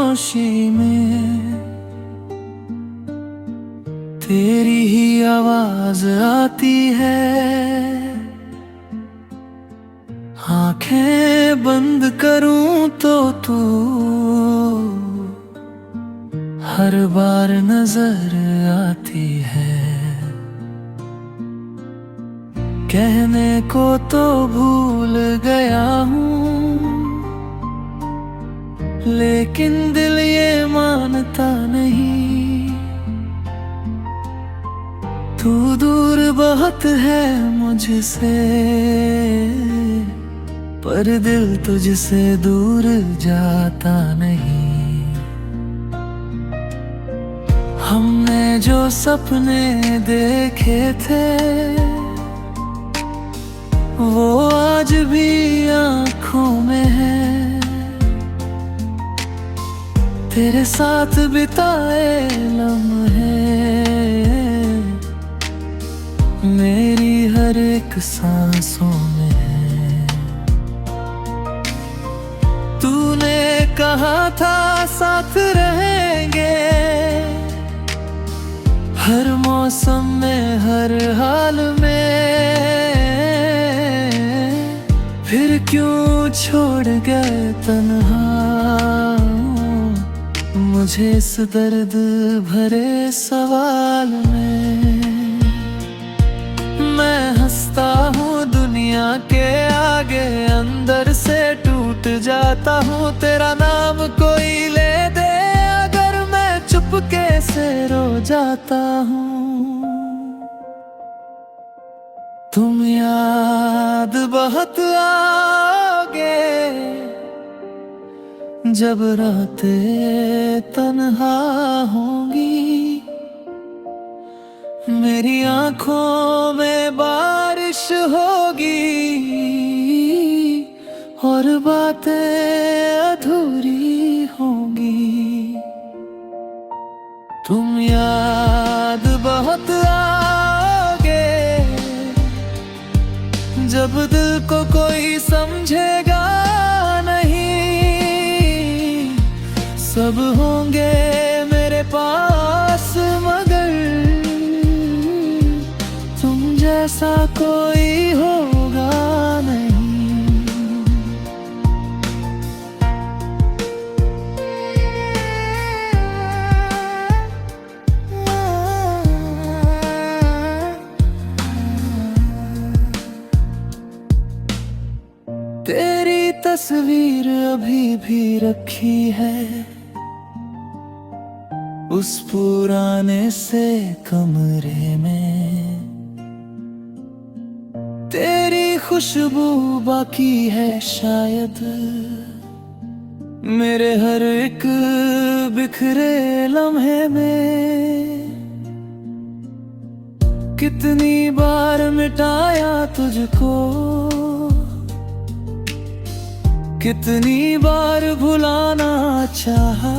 खामोशी में तेरी ही आवाज आती है। आंखें बंद करूं तो तू हर बार नजर आती है। कहने को तो भूल गया हूँ, लेकिन दिल ये मानता नहीं। तू दूर बहुत है मुझसे, पर दिल तुझसे दूर जाता नहीं। हमने जो सपने देखे थे वो आज भी आँखों में है। तेरे साथ बिताए लम्हे मेरी हर एक सांसों में है। तूने कहा था साथ रहेंगे, हर मौसम में हर हाल में। फिर क्यों छोड़ गए तन्हा मुझे इस दर्द भरे सवाल में। मैं हंसता हूँ दुनिया के आगे, अंदर से टूट जाता हूँ। तेरा नाम कोई ले दे अगर मैं चुपके से रो जाता हूँ। तुम याद बहुत आओगे जब रातें तन्हा होंगी। मेरी आंखों में बारिश होगी और बातें अधूरी होंगी। तुम याद बहुत आओगे जब दिल को कोई समझेगा नहीं। सब होंगे मेरे पास मगर तुम जैसा कोई होगा नहीं। तेरी तस्वीर अभी भी रखी है उस पुराने से कमरे में। तेरी खुशबू बाकी है शायद मेरे हर एक बिखरे लम्हे में। कितनी बार मिटाया तुझको, कितनी बार भुलाना चाहा,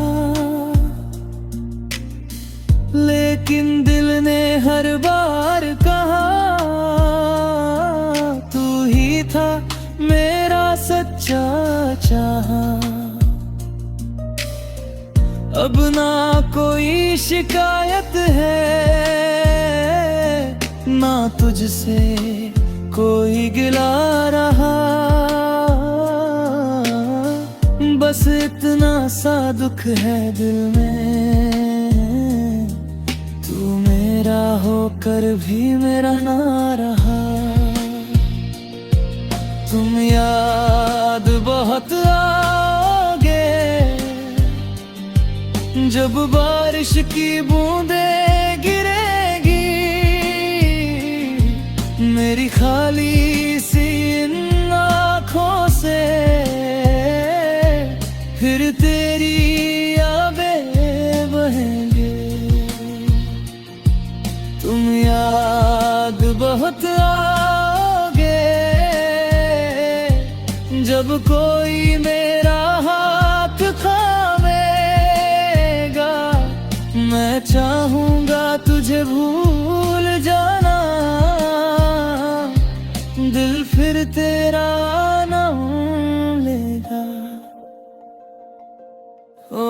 लेकिन दिल ने हर बार कहा तू ही था मेरा सच्चा चाहा। अब ना कोई शिकायत है ना तुझसे कोई गिला रहा। बस इतना सा दुख है दिल में, तू मेरा होकर भी मेरा ना रहा। तुम याद बहुत आओगे जब बारिश की बूंदें गिरेगी। मेरी खाली सी इन आँखों से फिर तेरी यादें बहेंगे। तुम याद बहुत आओगे जब कोई मेरा हाथ थामेगा। मैं चाहूंगा तुझे भूल जाना, दिल फिर तेरा नाम लेगा। ओ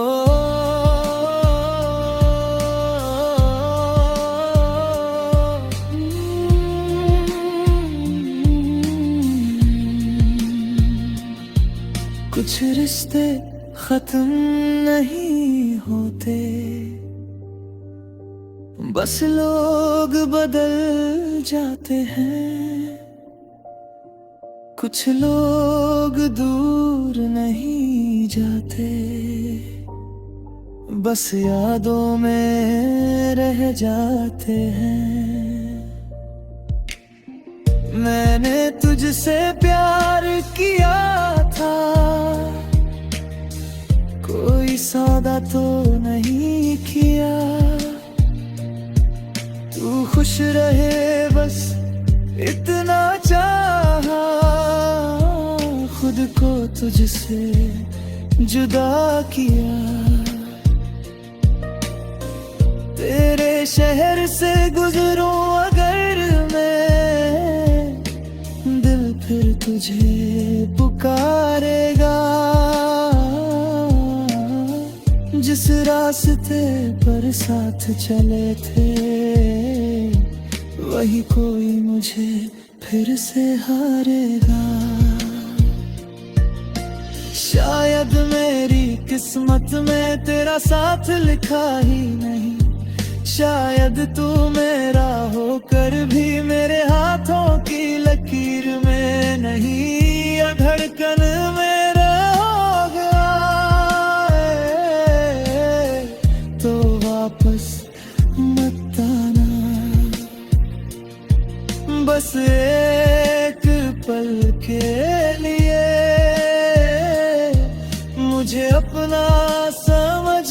रिश्ते खत्म नहीं होते, बस लोग बदल जाते हैं। कुछ लोग दूर नहीं जाते, बस यादों में रह जाते हैं। मैंने तुझसे प्यार किया था, कोई सौदा तो नहीं किया। तू खुश रहे बस इतना चाहा, खुद को तुझसे जुदा किया। तेरे शहर से गुजरूं अगर मैं, दिल फिर तुझे पुकारेगा। जिस रास्ते पर साथ चले थे, वही कोई मुझे फिर से हारेगा। शायद मेरी किस्मत में तेरा साथ लिखा ही नहीं, शायद तू मेरा होकर भी मेरे हाथों की लकीर में नहीं। या धड़कन मेरा हो गया तो वापस मत आना, बस एक पल के लिए मुझे अपना समझ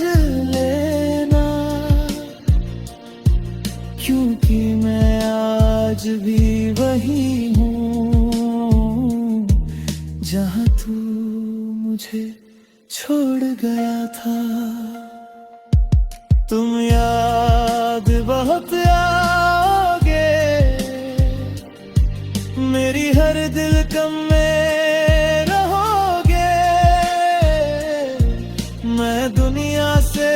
लेना। क्योंकि मैं आज भी वही हूँ जहाँ तू मुझे छोड़ गया था। तुम याद बहुत आओगे मेरी, हर दिल कम में रहोगे। मैं दुनिया से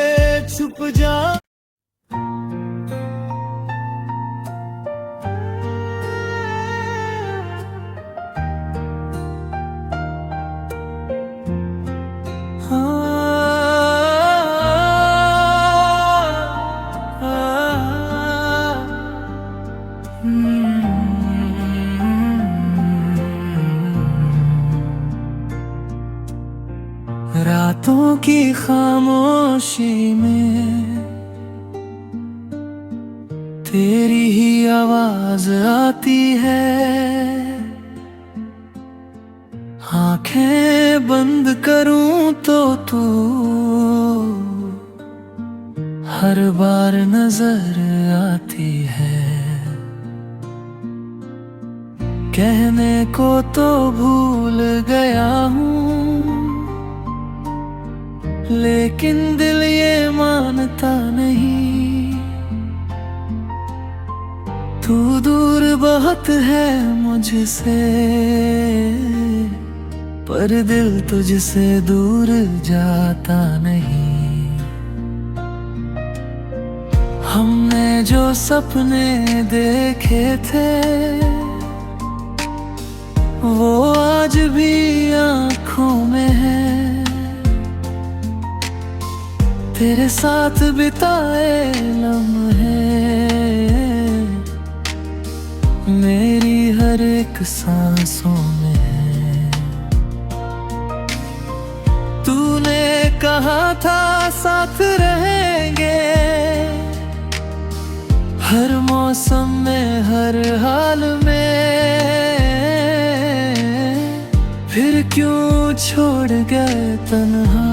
छुप जाऊं, रातों की खामोशी में तेरी ही आवाज आती है। आंखें बंद करूं तो तू हर बार नजर आती है। कहने को तो भूल गया हूँ, लेकिन दिल ये मानता नहीं। तू दूर बहुत है मुझसे, पर दिल तुझसे दूर जाता नहीं। हमने जो सपने देखे थे, वो आज भी आँखों में है। तेरे साथ बिताए लम्हे मेरी हर एक सांसों में है। तूने कहा था साथ रहेंगे, हर मौसम में हर हाल में। फिर क्यों छोड़ गए तन्हा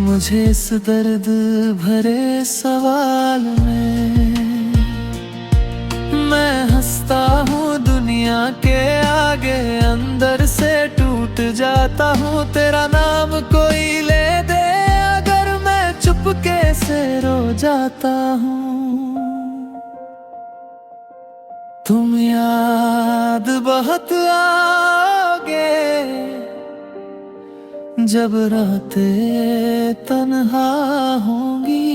मुझे इस दर्द भरे सवाल में। मैं हंसता हूँ दुनिया के आगे, अंदर से टूट जाता हूँ। तेरा नाम कोई ले दे अगर मैं चुपके से रो जाता हूँ। तुम याद बहुत आओगे जब रातें तन्हा होंगी।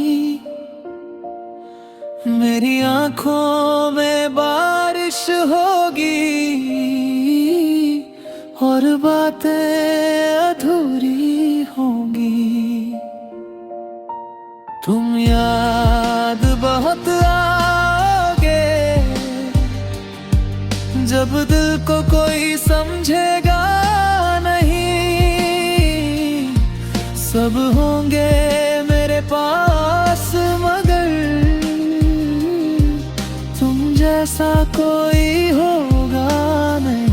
मेरी आंखों में बारिश होगी और बातें अधूरी होंगी। तुम याद बहुत आओगे जब दिल को कोई समझेगा नहीं। सब होंगे मेरे पास मगर तुम जैसा कोई होगा नहीं।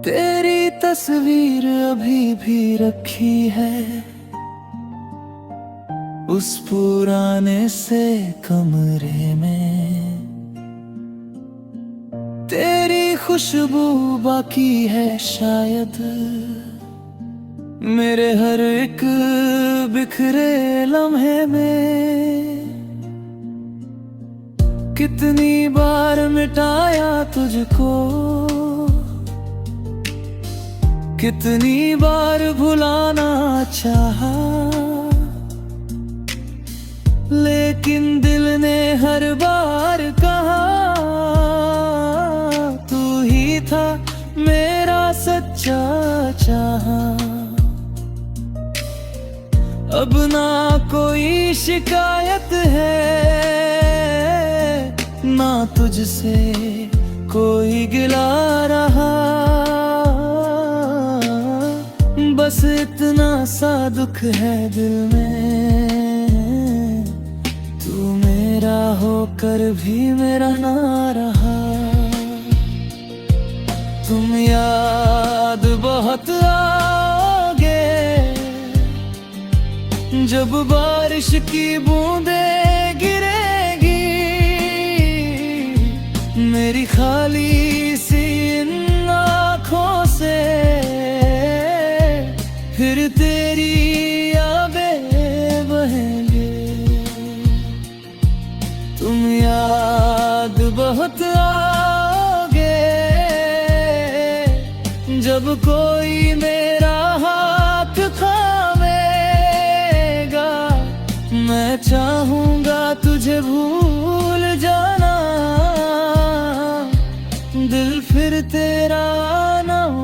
तेरी तस्वीर अभी भी रखी है उस पुराने से कमरे में। तेरी खुशबू बाकी है शायद मेरे हर एक बिखरे लम्हे में। कितनी बार मिटाया तुझको, कितनी बार भुलाना चाहा, लेकिन दिल ने हर बार कहा तू ही था मेरा सच्चा चाहा। अब ना कोई शिकायत है ना तुझसे कोई गिला रहा। बस इतना सा दुख है दिल में, तू मेरा होकर भी मेरा ना रहा। तुम याद बहुत आओगे जब बारिश की बूंदें गिरेगी। मेरी खाली सी इन आँखों से फिर तेरी यादें बहेंगे। तुम याद बहुत आओगे जब कोई मेरा हाथ थामेगा। मैं चाहूंगा तुझे भूल जाना, दिल फिर तेरा नाम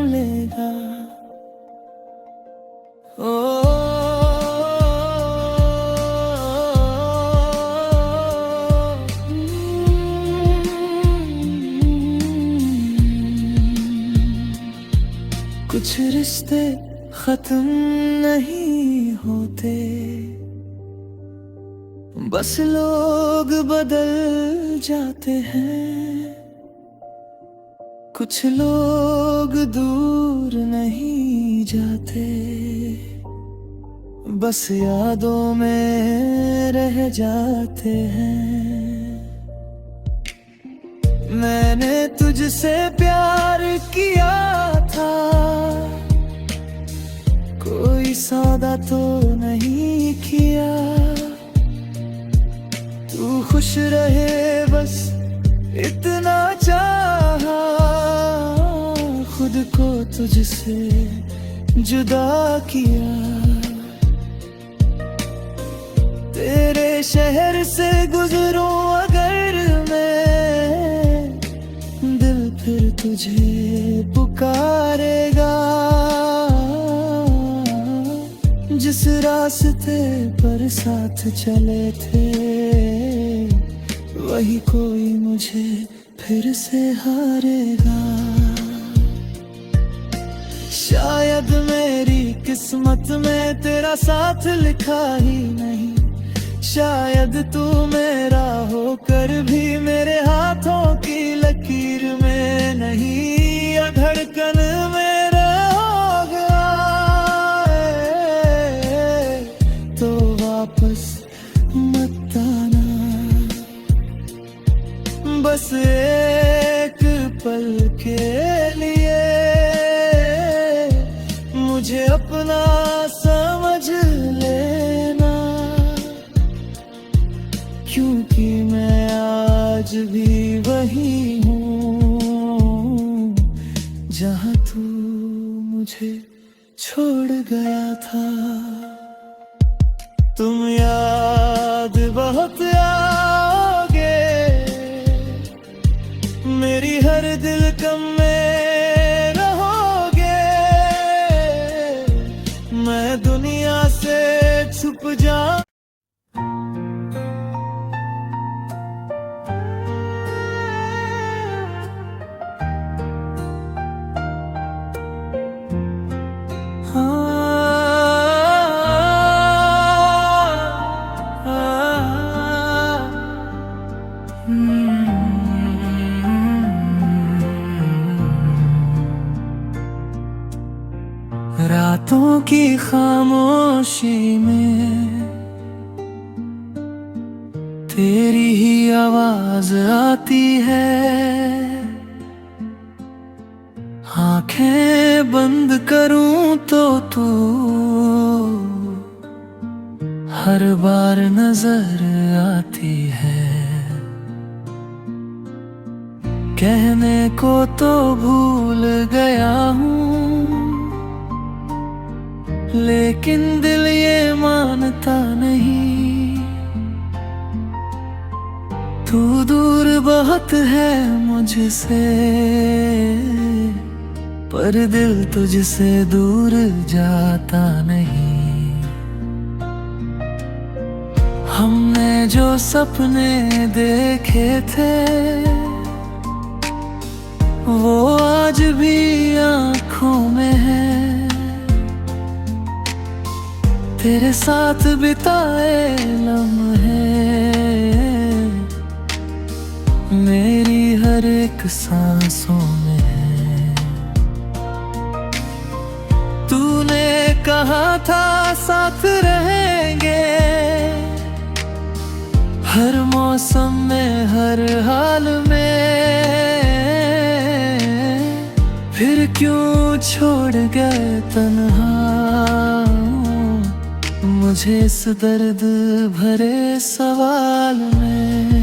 लेगा। कुछ रिश्ते खत्म नहीं होते, बस लोग बदल जाते हैं। कुछ लोग दूर नहीं जाते, बस यादों में रह जाते हैं। मैंने तुझसे प्यार किया था, कोई सौदा तो नहीं किया। तू खुश रहे बस इतना चाहा, खुद को तुझसे जुदा किया। तेरे शहर से गुजरूं अगर मैं, दिल फिर तुझे पुकारेगा। जिस रास्ते पर साथ चले थे, वही कोई मुझे फिर से हारेगा। शायद मेरी किस्मत में तेरा साथ लिखा ही नहीं, शायद तू मेरा होकर भी मेरे हाथों की लकीर में नहीं। या धड़कन में रहोगा तो वापस मत आना। बस एक पल के लिए मुझे अपना समझ लेना, क्योंकि मैं आज भी वही हूँ जहाँ तू मुझे छोड़ गया था। तुम याद बहुत आओगे मेरी हर दिल कम में रहोगे। मैं दुनिया से छुप जा रातों की खामोशी में तेरी ही आवाज आती है। आंखें बंद करूं तो तू हर बार नजर आती है। कहने को तो भूल गया हूँ लेकिन दिल ये मानता नहीं। तू दूर बहुत है मुझसे पर दिल तुझसे दूर जाता नहीं। हमने जो सपने देखे थे वो आज भी आँखों में है। तेरे साथ बिताए लम्हे मेरी हर एक सांसों में है। तूने कहा था साथ रहेंगे हर मौसम में हर हाल में। फिर क्यों छोड़ गए तन्हा मुझे इस दर्द भरे सवाल में।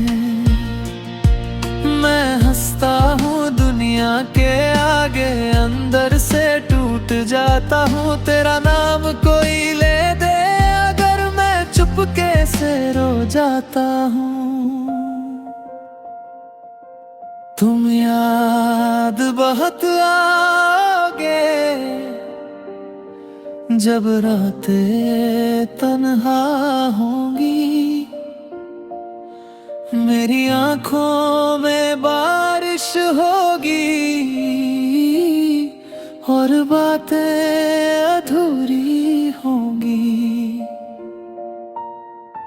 मैं हंसता हूँ दुनिया के आगे अंदर से टूट जाता हूँ। तेरा नाम कोई ले दे अगर मैं चुपके से रो जाता हूँ। तुम याद बहुत आओगे जब रातें तन्हा होंगी। मेरी आंखों में बारिश होगी और बातें अधूरी होंगी।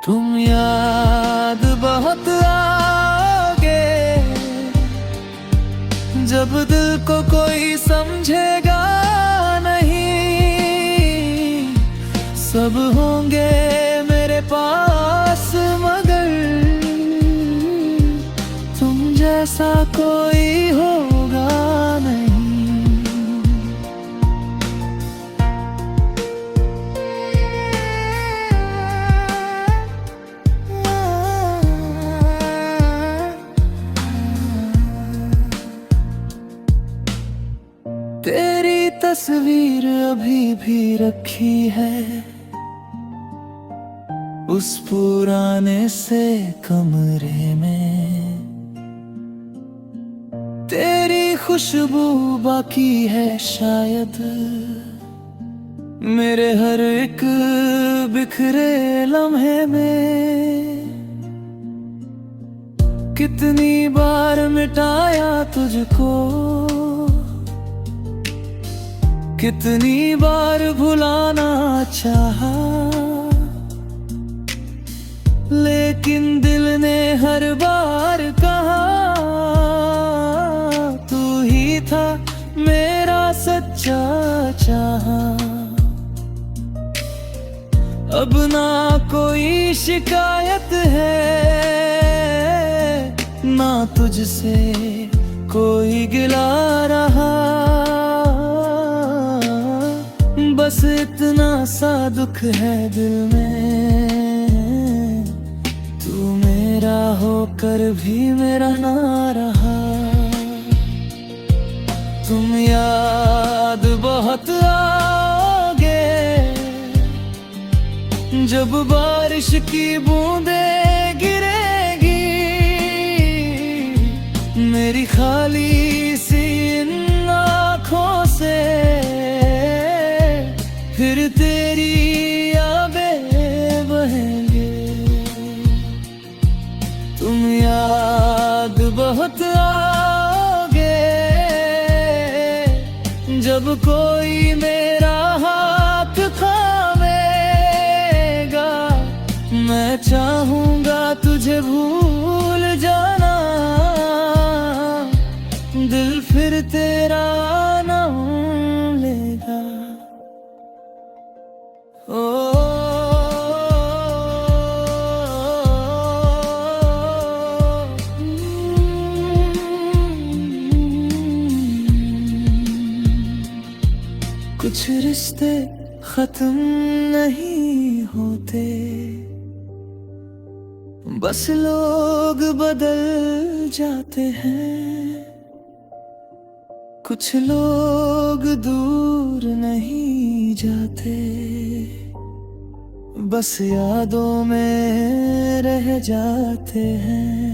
तुम याद बहुत आओगे जब दिल को कोई समझेगा नहीं। सब होंगे मेरे पास मगर तुम जैसा कोई होगा नहीं। तेरी तस्वीर अभी भी रखी है उस पुराने से कमरे में। तेरी खुशबू बाकी है शायद मेरे हर एक बिखरे लम्हे में। कितनी बार मिटाया तुझको कितनी बार भुलाना चाहा लेकिन दिल ने हर बार कहा तू ही था मेरा सच्चा चाहा। अब ना कोई शिकायत है ना तुझसे कोई गिला रहा। बस इतना सा दुख है दिल में तू मेरा होकर भी मेरा ना रहा। तुम याद बहुत जब बारिश की बूंदें गिरेगी मेरी खाली सी इन आँखों से, फिर तेरी यादें बहेंगे। तुम याद बहुत आओगे जब कोई मेरा हाथ थामेगा। मैं चाहूंगा तुझे भूल जाना, दिल फिर तेरा नाम लेगा। ओ कुछ रिश्ते खत्म नहीं होते, बस लोग बदल जाते हैं। कुछ लोग दूर नहीं जाते, बस यादों में रह जाते हैं।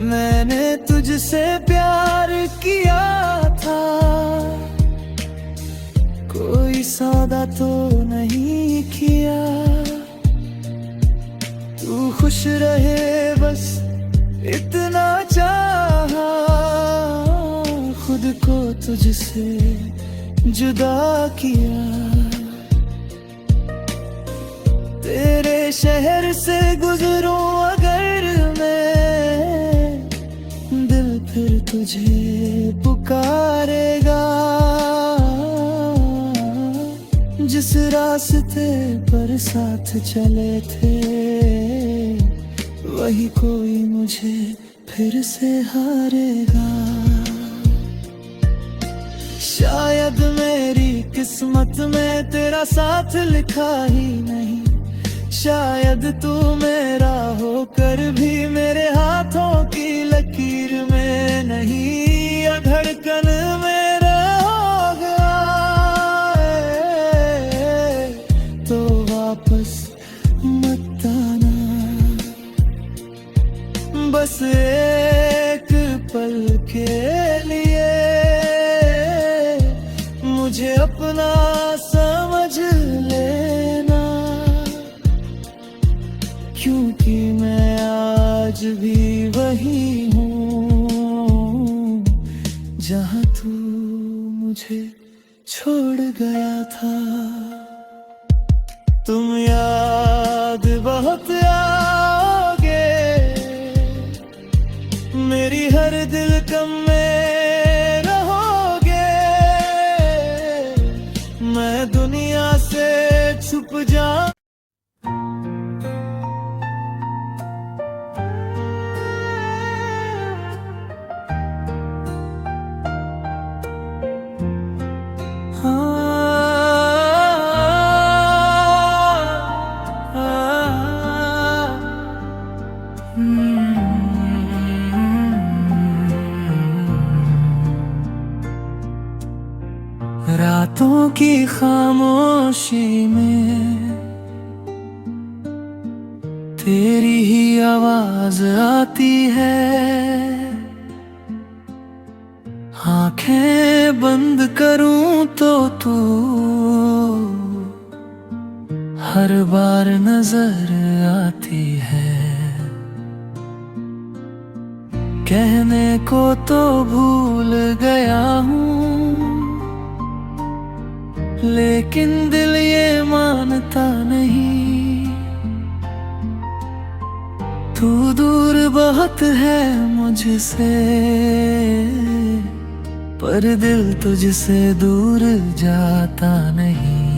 मैंने तुझसे प्यार किया था, कोई सौदा तो नहीं किया। तू खुश रहे बस इतना चाहा, खुद को तुझसे जुदा किया। तेरे शहर से गुजरूं अगर मैं, दिल फिर तुझे पुकारेगा। जिस रास्ते पर साथ चले थे, वही कोई मुझे फिर से हारेगा। शायद मेरी किस्मत में तेरा साथ लिखा ही नहीं, शायद तू मेरा होकर भी मेरे हाथों की लकीर में नहीं। या धड़कन में रहोगा तो वापस मत आना, बस एक पल के लिए मुझे अपना समझ लेना। क्योंकि मैं आज भी वही हूँ जहाँ तू मुझे छोड़ गया था। तुम याद बहुत आओगे मेरी हर दिल कम में रहोगे। मैं दुनिया से छुप जाऊं, रातों की खामोशी में तेरी ही आवाज आती है। आंखें बंद करूं तो तू हर बार नजर आती है। कहने को तो भूल गया हूँ, लेकिन दिल ये मानता नहीं। तू दूर बहुत है मुझसे, पर दिल तुझसे दूर जाता नहीं।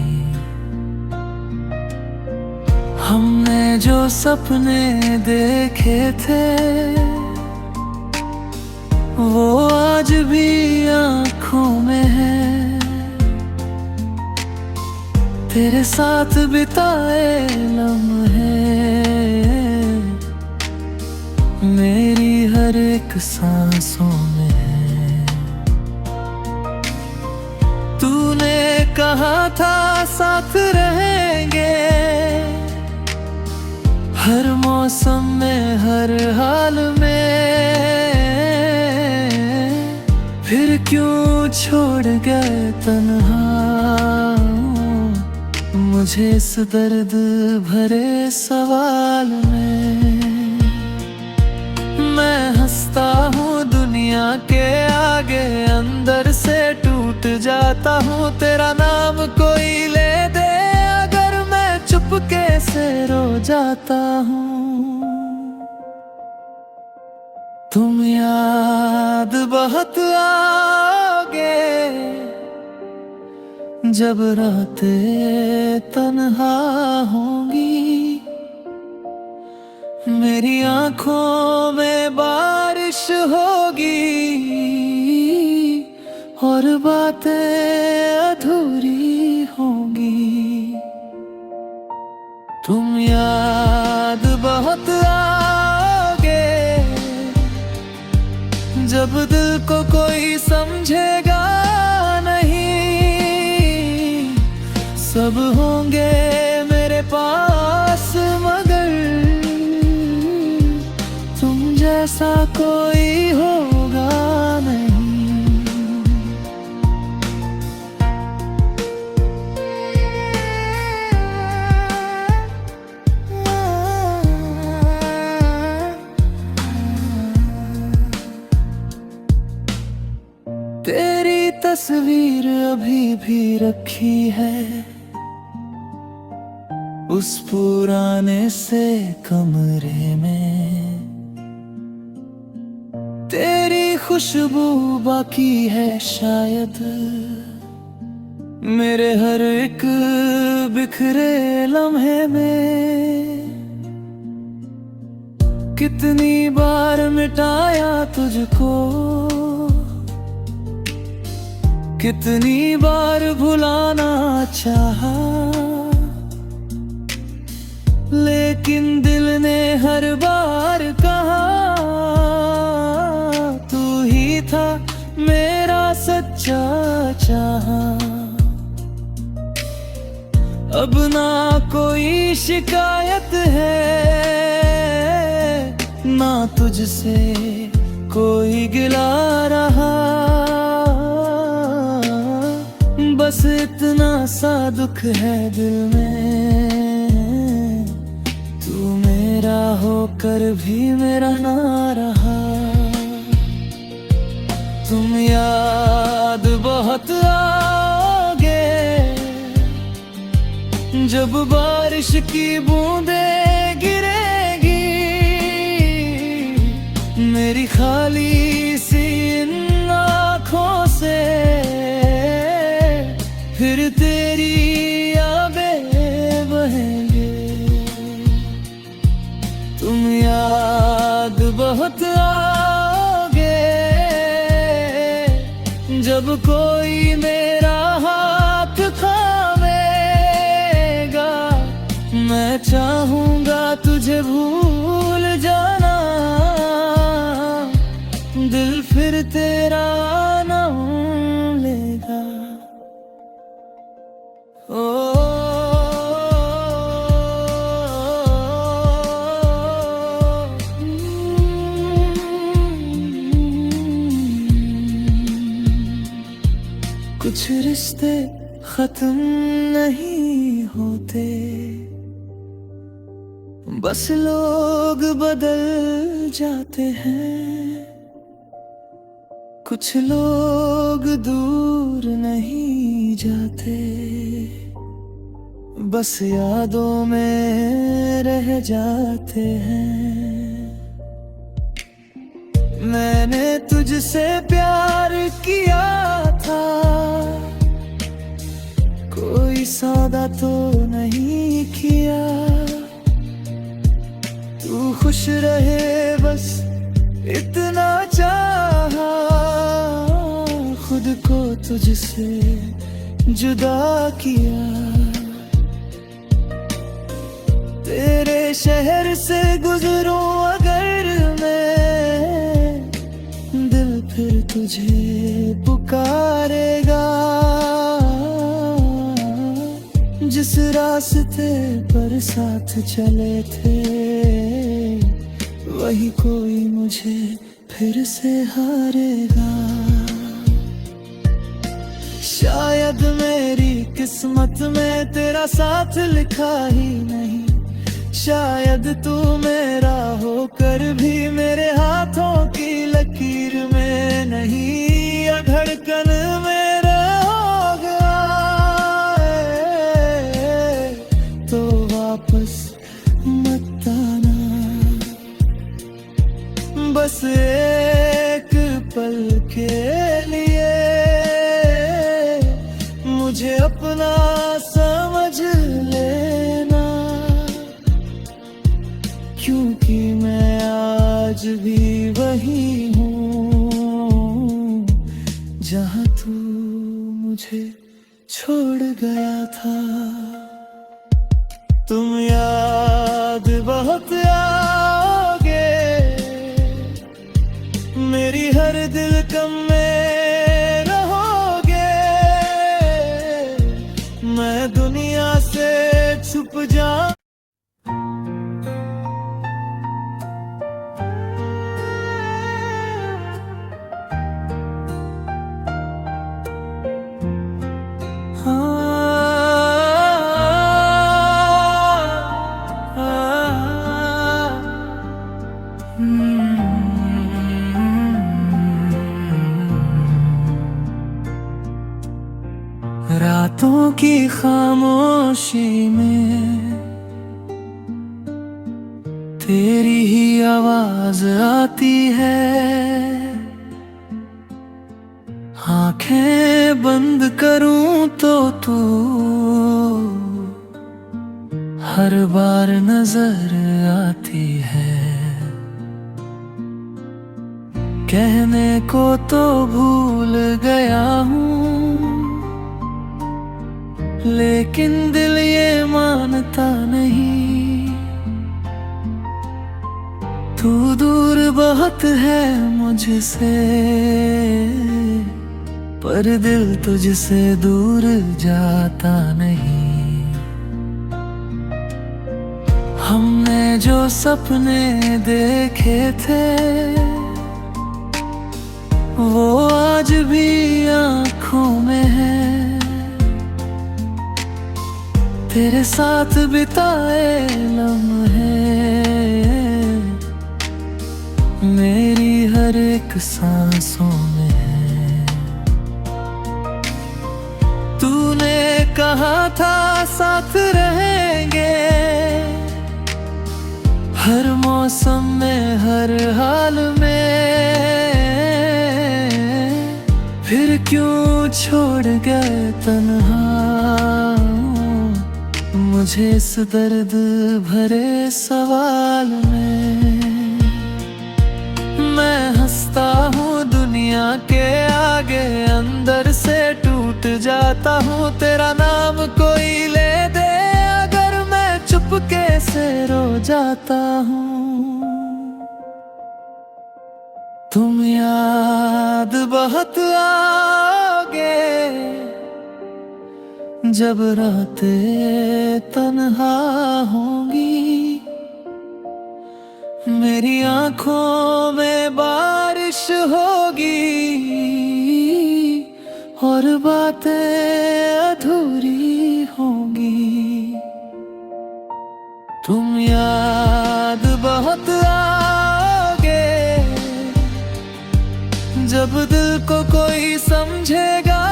हमने जो सपने देखे थे वो आज भी आँखों में है। तेरे साथ बिताए लम्हे मेरी हर एक सांसों में है। तू तूने कहा था साथ रहेंगे, हर मौसम में हर हाल में, फिर क्यों छोड़ गए तन्हा मुझे इस दर्द भरे सवाल में। मैं हंसता हूँ दुनिया के आगे, अंदर से टूट जाता हूँ। तेरा नाम कोई ले दे अगर मैं चुपके से रो जाता हूँ। तुम याद बहुत आओगे जब रातें तन्हा होंगी, मेरी आंखों में बारिश होगी और बातें अधूरी होंगी। तुम याद बहुत आओगे जब दिल को कोई समझेगा नहीं, सब होंगे मेरे पास मगर तुम जैसा कोई होगा नहीं। तेरी तस्वीर अभी भी रखी है उस पुराने से कमरे में, तेरी खुशबू बाकी है शायद मेरे हर एक बिखरे लम्हे में। कितनी बार मिटाया तुझको, कितनी बार भुलाना चाहा, लेकिन दिल ने हर बार कहा तू ही था मेरा सच्चा चाहा। अब ना कोई शिकायत है ना तुझसे कोई गिला रहा, बस इतना सा दुख है दिल में, तू मेरा होकर भी मेरा ना रहा। तुम याद बहुत आओगे जब बारिश की बूंदें गिरेगी, मेरी खाली सी इन आँखों से फिर तेरी यादें बहेंगे। तुम याद बहुत आओगे जब कोई मेरा हाथ थामेगा, मैं चाहूंगा तुझे भूल जाना, दिल फिर तेरा नाम लेगा। कुछ रिश्ते खत्म नहीं होते, बस लोग बदल जाते हैं। कुछ लोग दूर नहीं जाते, बस यादों में रह जाते हैं। मैंने तुझसे प्यार किया था, कोई सौदा तो नहीं किया, तू खुश रहे बस इतना चाहा, खुद को तुझसे जुदा किया। तेरे शहर से गुजरूं अगर मैं, दिल फिर तुझे पुकारेगा। जिस रास्ते पर साथ चले थे वही कोई मुझे फिर से हारेगा। शायद मेरी किस्मत में तेरा साथ लिखा ही नहीं, शायद तू मेरा होकर भी मेरे हाथों की लकीर में नहीं। या धड़कन मेरा हो गया तो वापस मत आना, बस एक पल के लिए मुझे अपना समझ लेना, क्योंकि मैं आज भी वही हूँ जहाँ तू मुझे छोड़ गया था। तुम याद बहुत आओगे मेरी हर दिल कम में रहोगे, मैं दुनिया से छुप जाऊं। रातों की खामोशी में तेरी ही आवाज आती है, आंखें बंद करूं तो तू हर बार नजर आती है। कहने को तो भूल गया हूँ लेकिन दिल ये मानता नहीं, तू दूर बहुत है मुझसे पर दिल तुझसे दूर जाता नहीं। हमने जो सपने देखे थे वो आज भी आँखों में है, तेरे साथ बिताए लम्हे मेरी हर एक सांसों में है। तूने कहा था साथ रहेंगे हर मौसम में हर हाल में, फिर क्यों छोड़ गए तन्हा मुझे इस दर्द भरे सवाल में। मैं हंसता हूँ दुनिया के आगे, अंदर से टूट जाता हूँ। तेरा नाम कोई ले दे अगर मैं चुपके से रो जाता हूँ। तुम याद बहुत आओगे जब रातें तन्हा होंगी, मेरी आंखों में बारिश होगी और बातें अधूरी होंगी। तुम याद बहुत आओगे जब दिल को कोई समझेगा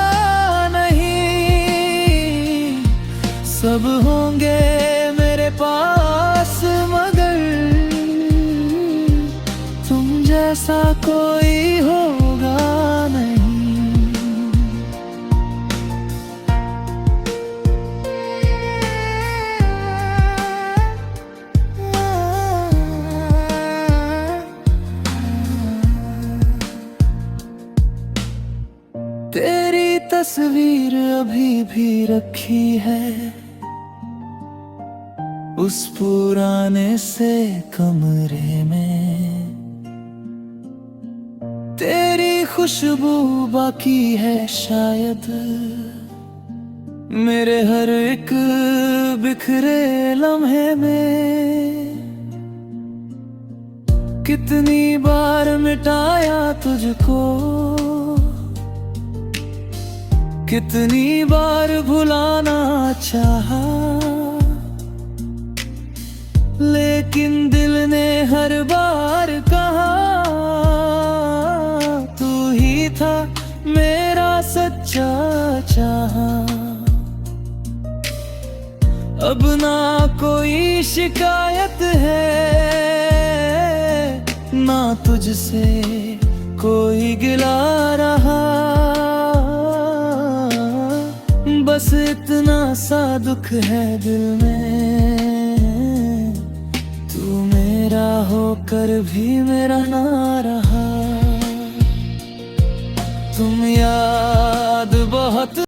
नहीं, सब होंगे मेरे पास मगर तुम जैसा कोई होगा नहीं। तेरी तस्वीर अभी भी रखी है उस पुराने से कमरे में, तेरी खुशबू बाकी है शायद मेरे हर एक बिखरे लम्हे में। कितनी बार मिटाया तुझको, कितनी बार भुलाना चाहा, लेकिन दिल ने हर बार कहा तू ही था मेरा सच्चा चाहा। अब ना कोई शिकायत है, ना तुझसे कोई गिला रहा, बस इतना सा दुख है दिल में, तू मेरा होकर भी मेरा ना रहा। तुम याद बहुत